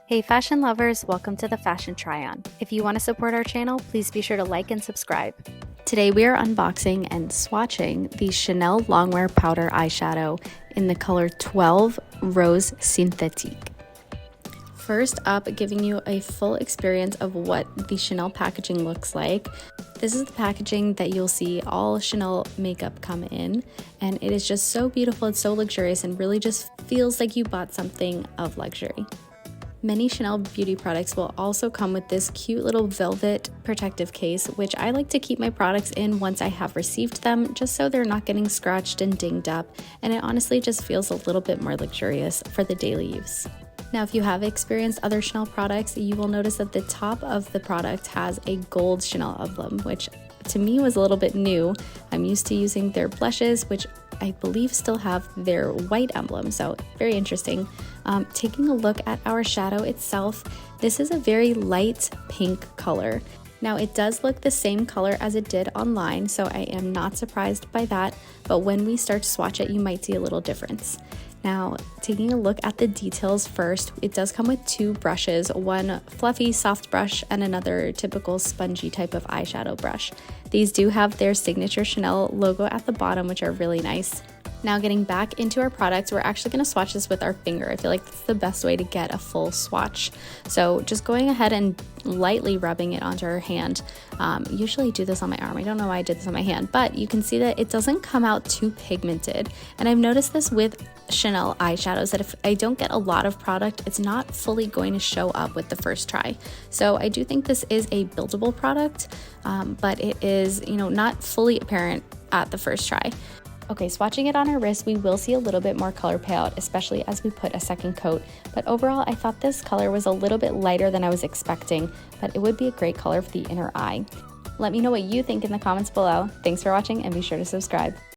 Hey fashion lovers, welcome to the Fashion Try-On. If you want to support our channel, please be sure to like and subscribe. Today we are unboxing and swatching the Chanel Longwear Powder Eyeshadow in the color 12 Rose Synthétique. First up, giving you a full experience of what the Chanel packaging looks like. This is the packaging that you'll see all Chanel makeup come in, and it is just so beautiful, it's so luxurious, and really just feels like you bought something of luxury. Many Chanel beauty products will also come with this cute little velvet protective case, which I like to keep my products in once I have received them, just so they're not getting scratched and dinged up, and it honestly just feels a little bit more luxurious for the daily use. Now, if you have experienced other Chanel products, you will notice that the top of the product has a gold Chanel emblem, which to me was a little bit new. I'm used to using their blushes, which I believe still have their white emblem, so very interesting. Taking a look at our shadow itself, this is a very light pink color. Now it does look the same color as it did online, so I am not surprised by that, but when we start to swatch it, you might see a little difference. Now, taking a look at the details first, it does come with two brushes, one fluffy soft brush and another typical spongy type of eyeshadow brush. These do have their signature Chanel logo at the bottom, which are really nice. Now getting back into our product, we're actually going to swatch this with our finger. I feel like that's the best way to get a full swatch. So just going ahead and lightly rubbing it onto our hand. Usually I do this on my arm. I don't know why I did this on my hand, but you can see that it doesn't come out too pigmented. And I've noticed this with Chanel eyeshadows, that if I don't get a lot of product, it's not fully going to show up with the first try. So I do think this is a buildable product, but it is, not fully apparent at the first try. Okay, swatching it on our wrist, we will see a little bit more color payout, especially as we put a second coat. But overall, I thought this color was a little bit lighter than I was expecting, but it would be a great color for the inner eye. Let me know what you think in the comments below. Thanks for watching and be sure to subscribe.